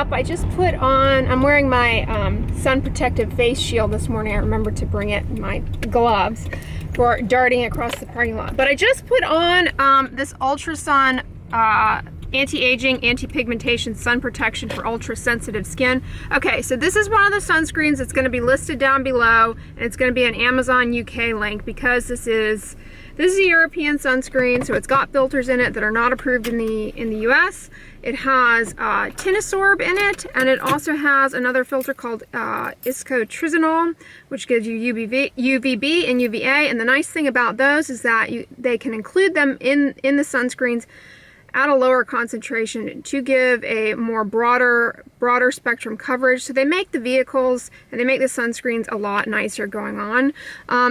up. I just put on, I'm wearing my sun protective face shield this morning. I remembered to bring it, my gloves, for darting across the parking lot. But I just put on this Ultra Sun anti-aging, anti-pigmentation sun protection for ultra sensitive skin. Okay, so this is one of the sunscreens that's going to be listed down below, and it's going to be an Amazon UK link because this is a European sunscreen, so it's got filters in it that are not approved in the US. It has tinosorb in it, and it also has another filter called isotretinoin, which gives you UVB and UVA. And the nice thing about those is that they can include them in the sunscreens at a lower concentration to give a more broader spectrum coverage. So they make the vehicles and they make the sunscreens a lot nicer going on.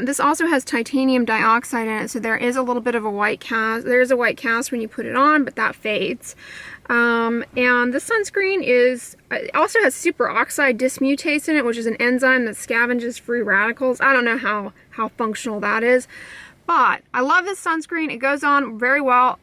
This also has titanium dioxide in it, so there is a little bit of a white cast. There is a white cast when you put it on, but that fades. And the sunscreen also has superoxide dismutase in it, which is an enzyme that scavenges free radicals. I don't know how functional that is, but I love this sunscreen. It goes on very well.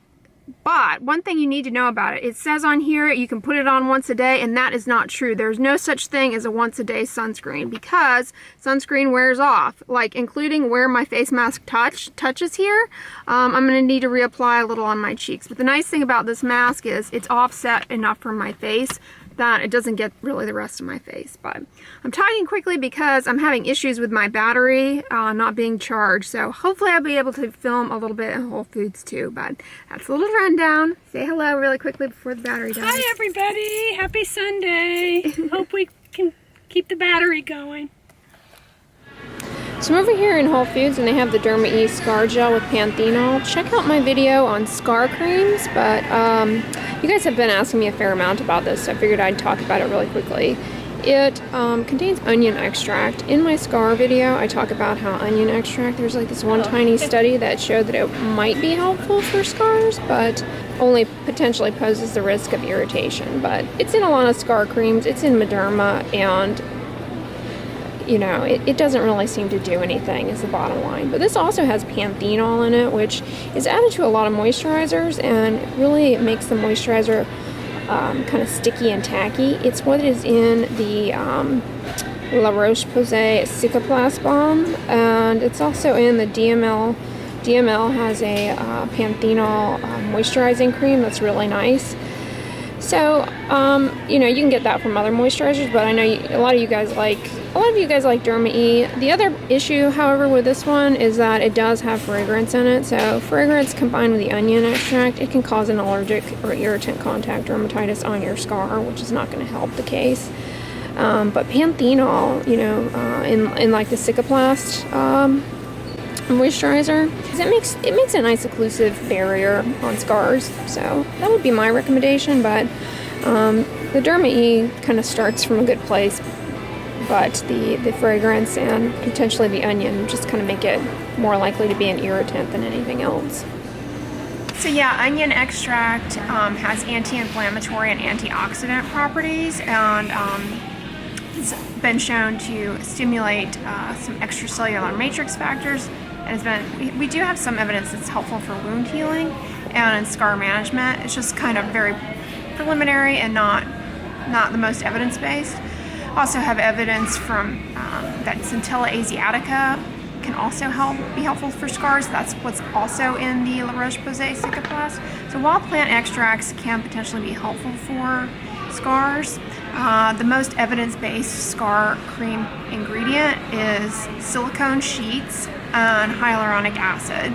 But one thing you need to know about it, it says on here you can put it on once a day, and that is not true. There's no such thing as a once a day sunscreen because sunscreen wears off, like including where my face mask touches here. I'm going to need to reapply a little on my cheeks. But the nice thing about this mask is it's offset enough from my face that it doesn't get really the rest of my face. But I'm talking quickly because I'm having issues with my battery not being charged, so hopefully I'll be able to film a little bit in Whole Foods too. But that's a little rundown. Say hello really quickly before the battery dies. Hi everybody, happy Sunday. Hope we can keep the battery going. So I'm over here in Whole Foods and they have the Derma-E Scar Gel with panthenol. Check out my video on scar creams, but you guys have been asking me a fair amount about this, so I figured I'd talk about it really quickly. It contains onion extract. In my scar video, I talk about how onion extract, there's like this one tiny study that showed that it might be helpful for scars, but only potentially poses the risk of irritation. But it's in a lot of scar creams, it's in Mederma, and you know, it doesn't really seem to do anything is the bottom line. But this also has panthenol in it, which is added to a lot of moisturizers, and really it makes the moisturizer kind of sticky and tacky. It's what is in the La Roche-Posay Cicaplast Balm, and it's also in the DML. DML has a panthenol moisturizing cream that's really nice. So, you know, you can get that from other moisturizers, but I know a lot of you guys like Derma-E. The other issue, however, with this one is that it does have fragrance in it. So fragrance combined with the onion extract, it can cause an allergic or irritant contact dermatitis on your scar, which is not going to help the case. But panthenol, you know, in like the Cicaplast moisturizer, it makes a nice occlusive barrier on scars. So that would be my recommendation. But the Derma-E kind of starts from a good place, but the fragrance and potentially the onion just kind of make it more likely to be an irritant than anything else. So yeah, onion extract has anti-inflammatory and antioxidant properties, and it's been shown to stimulate some extracellular matrix factors. And we do have some evidence that's helpful for wound healing and scar management. It's just kind of very preliminary and not the most evidence-based. Also have evidence from that Centella asiatica can also be helpful for scars. That's what's also in the La Roche-Posay Cicaplast. So while plant extracts can potentially be helpful for scars, the most evidence-based scar cream ingredient is silicone sheets and hyaluronic acid.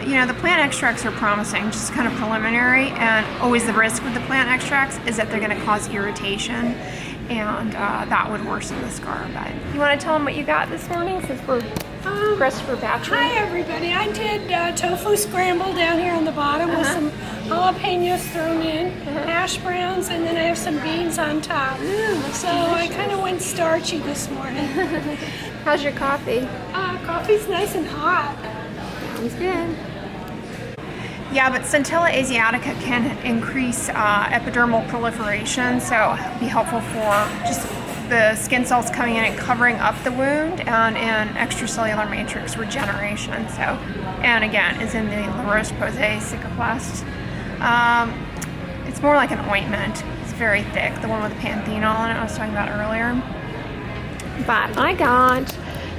You know, the plant extracts are promising, just kind of preliminary, and always the risk with the plant extracts is that they're going to cause irritation, and that would worsen the scar. But you want to tell them what you got this morning, since we're pressed for battery? Hi everybody, I did tofu scramble down here on the bottom with some jalapenos thrown in, hash browns, and then I have some beans on top. So I kind of went starchy this morning. How's your coffee? Coffee's nice and hot. Sounds good. Yeah, but Centella asiatica can increase epidermal proliferation, so it'd be helpful for just the skin cells coming in and covering up the wound, and in extracellular matrix regeneration. So, and again, is in the La Roche-Posay Cicaplast It's more like an ointment. It's very thick, the one with the panthenol on it I was talking about earlier. But I got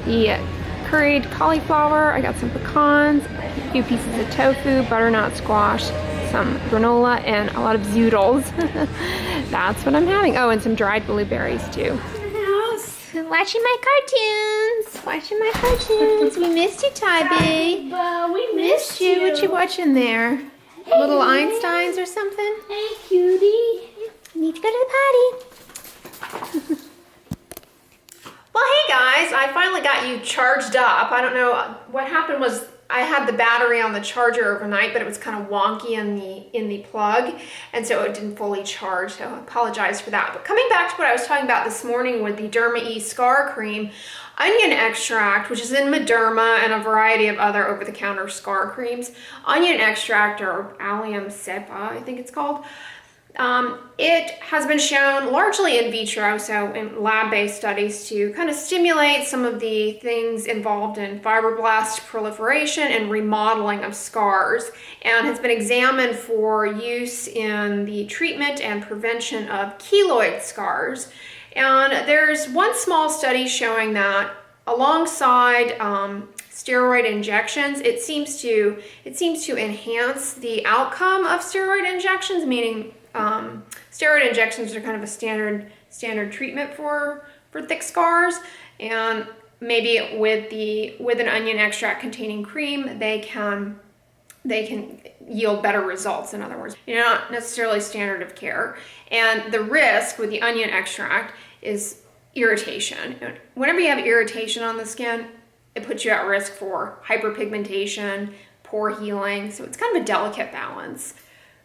the curried cauliflower, I got some pecans, a few pieces of tofu, butternut squash, some granola, and a lot of zoodles. That's what I'm having. Oh, and some dried blueberries too. Watching my cartoons. Watching my cartoons. We missed you, Tybee. We missed you. What you watching there? Hey, Little Einsteins or something? Hey, cutie. Need to go to the potty. Well, hey guys, I finally got you charged up. I don't know what happened was I had the battery on the charger overnight, but it was kind of wonky in the plug, and so it didn't fully charge, so I apologize for that. But coming back to what I was talking about this morning with the Derma-E Scar Cream, onion extract, which is in Mederma and a variety of other over-the-counter scar creams, onion extract, or allium cepa, I think it's called, it has been shown largely in vitro, so in lab-based studies, to kind of stimulate some of the things involved in fibroblast proliferation and remodeling of scars, and has been examined for use in the treatment and prevention of keloid scars. And there's one small study showing that alongside steroid injections, it seems to enhance the outcome of steroid injections, meaning steroid injections are kind of a standard treatment for thick scars, and maybe with an onion extract containing cream, they can yield better results. In other words, you're not necessarily standard of care. And the risk with the onion extract is irritation. Whenever you have irritation on the skin, it puts you at risk for hyperpigmentation, poor healing. So it's kind of a delicate balance.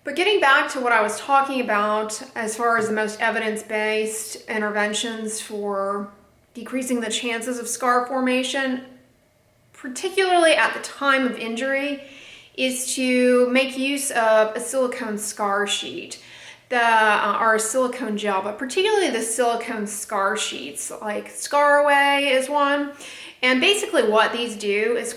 But getting back to what I was talking about as far as the most evidence-based interventions for decreasing the chances of scar formation, particularly at the time of injury, is to make use of a silicone scar sheet, or a silicone gel, but particularly the silicone scar sheets, like Scaraway is one. And basically what these do is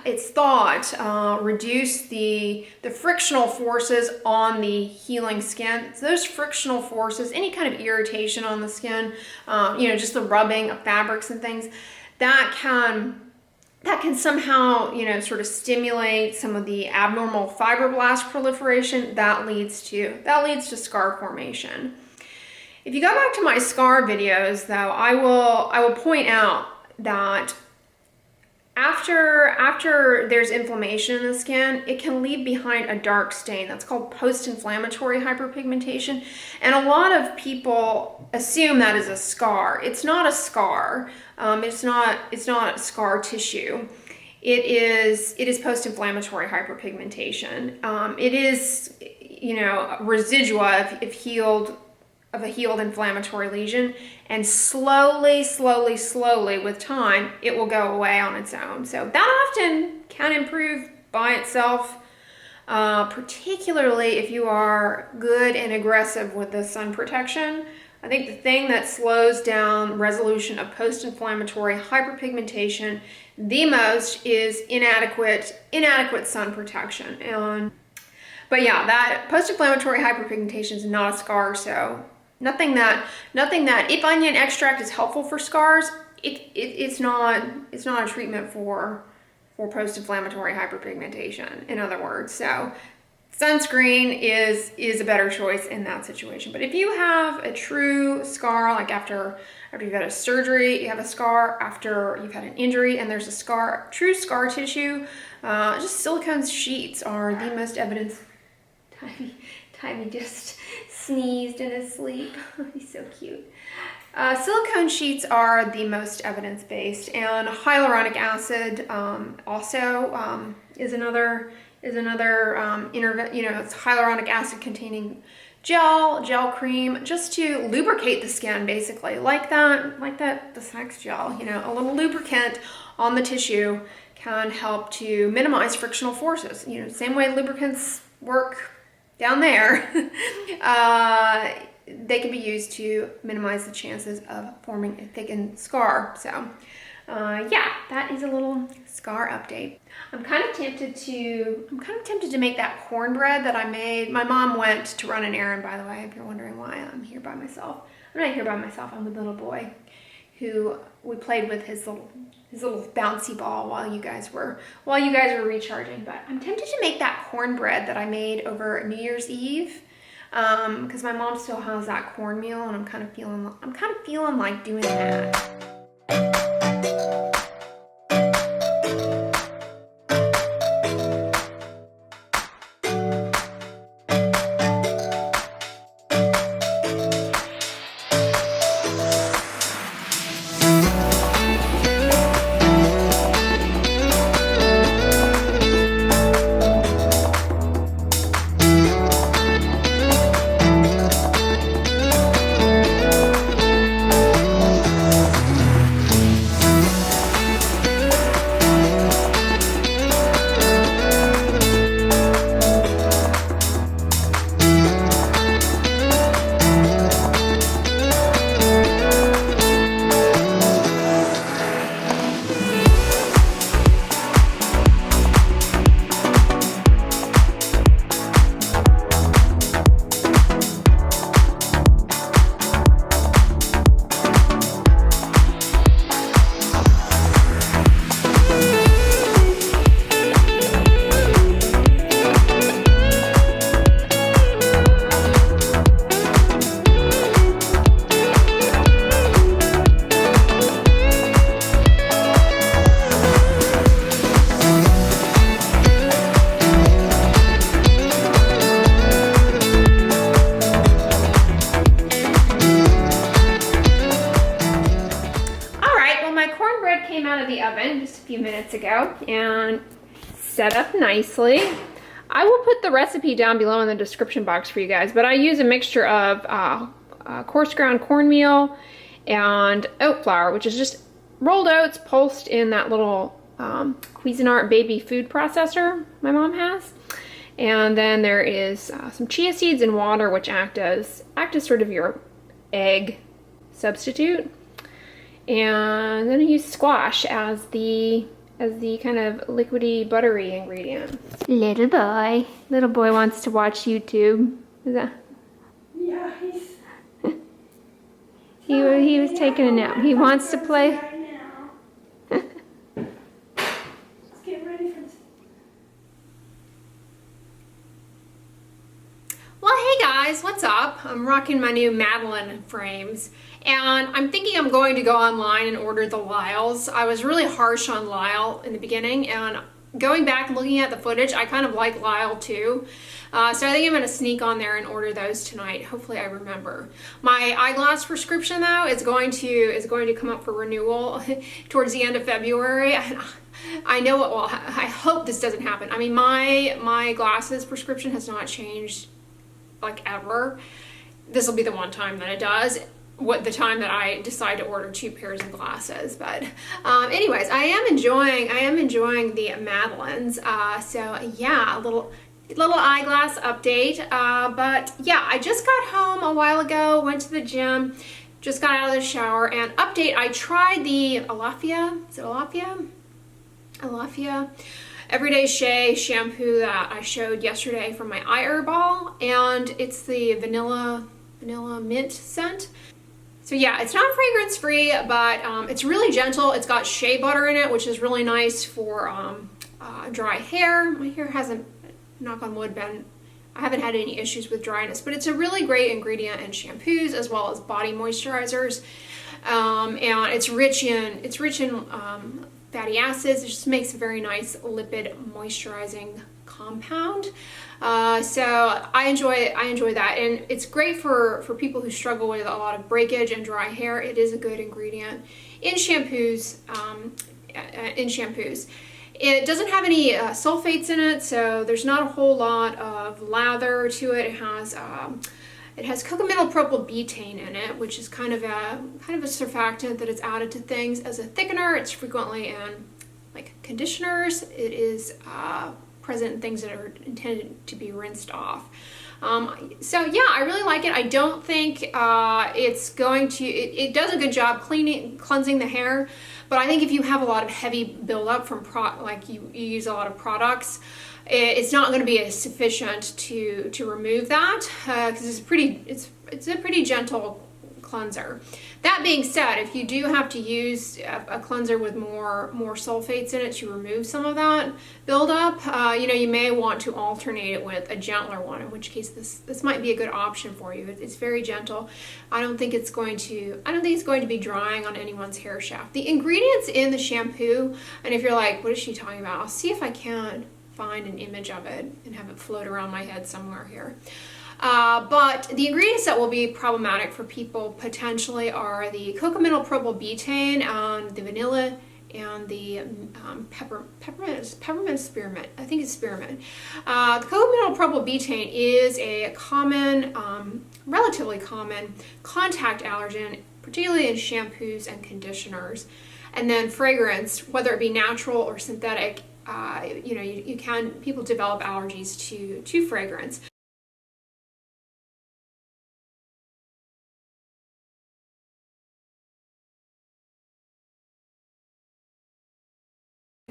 it's thought, reduce the frictional forces on the healing skin. So those frictional forces, any kind of irritation on the skin, just the rubbing of fabrics and things, that can somehow, sort of stimulate some of the abnormal fibroblast proliferation that leads to scar formation. If you go back to my scar videos, though, I will point out that after there's inflammation in the skin, it can leave behind a dark stain. That's called post-inflammatory hyperpigmentation. And a lot of people assume that is a scar. It's not a scar. It's not scar tissue. It is post-inflammatory hyperpigmentation. It is, residua of a healed inflammatory lesion, and slowly with time, it will go away on its own. So that often can improve by itself, particularly if you are good and aggressive with the sun protection. I think the thing that slows down resolution of post-inflammatory hyperpigmentation the most is inadequate sun protection. But yeah, that post-inflammatory hyperpigmentation is not a scar, so nothing that if onion extract is helpful for scars, it's not a treatment for post-inflammatory hyperpigmentation, in other words. So sunscreen is a better choice in that situation. But if you have a true scar, like after you've had a surgery, you have a scar, after you've had an injury and there's a scar, true scar tissue, just silicone sheets are the most evidence. Tybee just sneezed in his sleep. He's so cute. Silicone sheets are the most evidence-based, and hyaluronic acid also is another it's hyaluronic acid containing gel cream, just to lubricate the skin, basically, like the sex gel. A little lubricant on the tissue can help to minimize frictional forces. Same way lubricants work down there, they can be used to minimize the chances of forming a thickened scar. So yeah, that is a little scar update. I'm kind of tempted to make that cornbread that I made. My mom went to run an errand, by the way, if you're wondering why I'm here by myself. I'm not here by myself, I'm with little boy who we played with his little bouncy ball while you guys were recharging. But I'm tempted to make that cornbread that I made over New Year's Eve. Because my mom still has that cornmeal, and I'm kind of feeling like doing that. Minutes ago and set up nicely. I will put the recipe down below in the description box for you guys, but I use a mixture of coarse ground cornmeal and oat flour, which is just rolled oats pulsed in that little Cuisinart baby food processor my mom has. And then there is some chia seeds and water, which act as sort of your egg substitute. And then I use squash as the kind of liquidy, buttery ingredient. Little boy wants to watch YouTube. Is that? Yeah, he was taking a nap. He wants to play. Let's get ready for this. Well, hey guys, what's up? I'm rocking my new Madeline frames. And I'm thinking I'm going to go online and order the Lyles. I was really harsh on Lyle in the beginning, and going back and looking at the footage, I kind of like Lyle too. So I think I'm going to sneak on there and order those tonight. Hopefully I remember. My eyeglass prescription though is going to come up for renewal towards the end of February. I know it will. I hope this doesn't happen. I mean, my glasses prescription has not changed like ever. This will be the one time that it does. The time that I decide to order 2 pairs of glasses. But anyways, I am enjoying the Madelines. So yeah, a little eyeglass update. But yeah, I just got home a while ago, went to the gym, just got out of the shower, and update, I tried the Alafia, is it Alafia? Alafia Everyday SHEA shampoo that I showed yesterday from my eye herbal, and it's the vanilla mint scent. So yeah, it's not fragrance free, but it's really gentle. It's got shea butter in it, which is really nice for dry hair. My hair hasn't, knock on wood, I haven't had any issues with dryness, but it's a really great ingredient in shampoos as well as body moisturizers. And it's rich in fatty acids. It just makes a very nice lipid moisturizing compound. So I enjoy that, and it's great for people who struggle with a lot of breakage and dry hair. It is a good ingredient in shampoos. It doesn't have any sulfates in it, so there's not a whole lot of lather to it. It has cocamidopropylbutane in it, which is kind of a surfactant that is added to things as a thickener. It's frequently in like conditioners. It is present in things that are intended to be rinsed off. So yeah, I really like it. I don't think it's going to, it does a good job cleansing the hair, but I think if you have a lot of heavy buildup from like you use a lot of products, it's not going to be sufficient to remove that, because it's a pretty gentle cleanser. That being said, if you do have to use a cleanser with more sulfates in it to remove some of that buildup, you know, you may want to alternate it with a gentler one, in which case this might be a good option for you. It's very gentle. I don't think it's going to be drying on anyone's hair shaft. The ingredients in the shampoo, and if you're like, what is she talking about? I'll see if I can find an image of it and have it float around my head somewhere here. But the ingredients that will be problematic for people potentially are the cocomineal propylbutane, the vanilla, and the peppermint spearmint. I think it's spearmint. The cocomineal propylbutane is a common, relatively common contact allergen, particularly in shampoos and conditioners. And then fragrance, whether it be natural or synthetic, you know, people develop allergies to fragrance.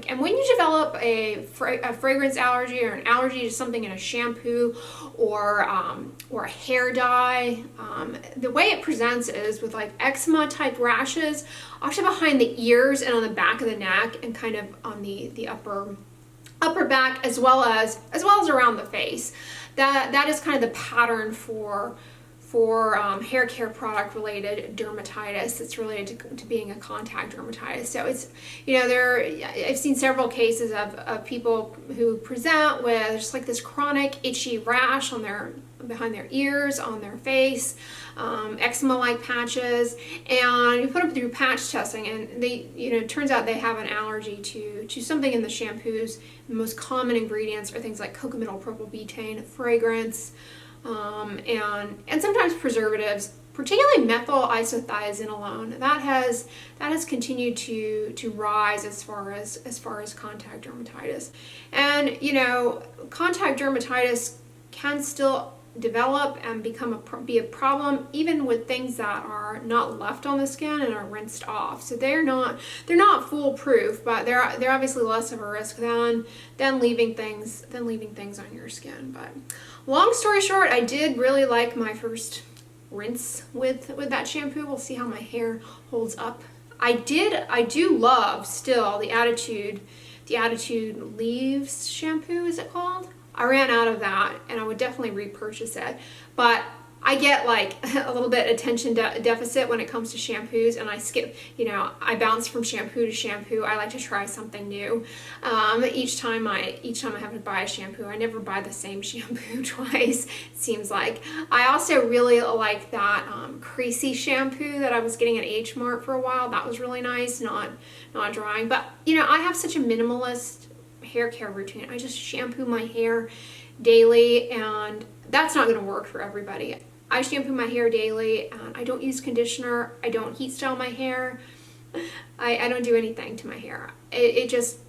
And when you develop a fragrance allergy or an allergy to something in a shampoo or a hair dye, the way it presents is with like eczema type rashes, actually behind the ears and on the back of the neck and kind of on the upper back, as well as around the face. That is kind of the pattern for hair care product related dermatitis. It's related to being a contact dermatitis. So it's, you know, I've seen several cases of people who present with just like this chronic itchy rash on behind their ears, on their face, eczema-like patches, and you put them through patch testing, and they, you know, it turns out they have an allergy to something in the shampoos. The most common ingredients are things like cocomineal propylbutane, fragrance, and sometimes preservatives, particularly methyl isothiazolinone. That has continued to rise as far as contact dermatitis. And you know, contact dermatitis can still develop and be a problem even with things that are not left on the skin and are rinsed off. So they're not foolproof, but they're obviously less of a risk than leaving things on your skin. But long story short, I did really like my first rinse with that shampoo. We'll see how my hair holds up. I do love still the Attitude Leaves shampoo, is it called? I ran out of that and I would definitely repurchase it, but I get like a little bit attention deficit when it comes to shampoos, and I skip, you know, I bounce from shampoo to shampoo. I like to try something new. Each time I have to buy a shampoo, I never buy the same shampoo twice, it seems like. I also really like that Creasy shampoo that I was getting at H Mart for a while. That was really nice, not drying. But you know, I have such a minimalist hair care routine. I just shampoo my hair daily, and that's not going to work for everybody. I shampoo my hair daily, and I don't use conditioner. I don't heat style my hair. I don't do anything to my hair. It just,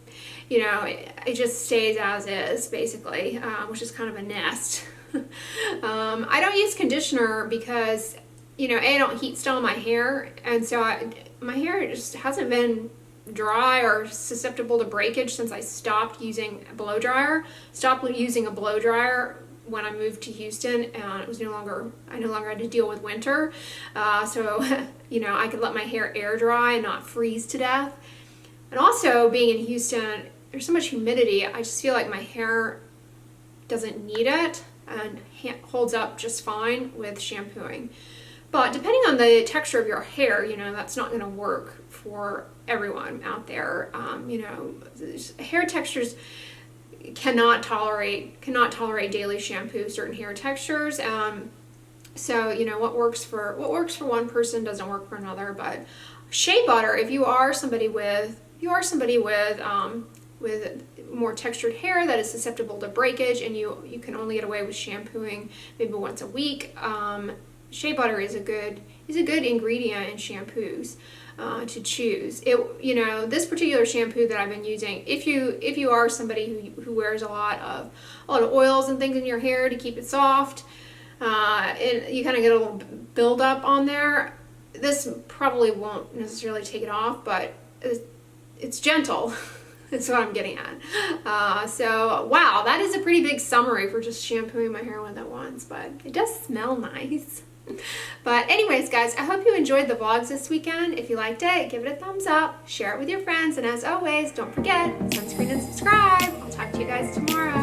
you know, it just stays as is, basically, which is kind of a nest. I don't use conditioner because, you know, I don't heat style my hair, and so my hair just hasn't been dry or susceptible to breakage since I stopped using a blow dryer. Stopped using a blow dryer when I moved to Houston, and it was I no longer had to deal with winter. So, you know, I could let my hair air dry and not freeze to death. And also, being in Houston, there's so much humidity, I just feel like my hair doesn't need it and holds up just fine with shampooing. But depending on the texture of your hair, you know, that's not going to work for everyone out there. You know, hair textures cannot tolerate daily shampoo, certain hair textures. So, you know, what works for one person doesn't work for another. But shea butter, if you are somebody with more textured hair that is susceptible to breakage, and you can only get away with shampooing maybe once a week, shea butter is a good ingredient in shampoos. to choose. This particular shampoo that I've been using, if you are somebody who wears a lot of oils and things in your hair to keep it soft, and you kind of get a little buildup on there, this probably won't necessarily take it off, but it's gentle. That's what I'm getting at. So, wow, that is a pretty big summary for just shampooing my hair with it once, but it does smell nice. But anyways, guys, I hope you enjoyed the vlogs this weekend. If you liked it, give it a thumbs up, share it with your friends, and as always, don't forget, sunscreen and subscribe. I'll talk to you guys tomorrow.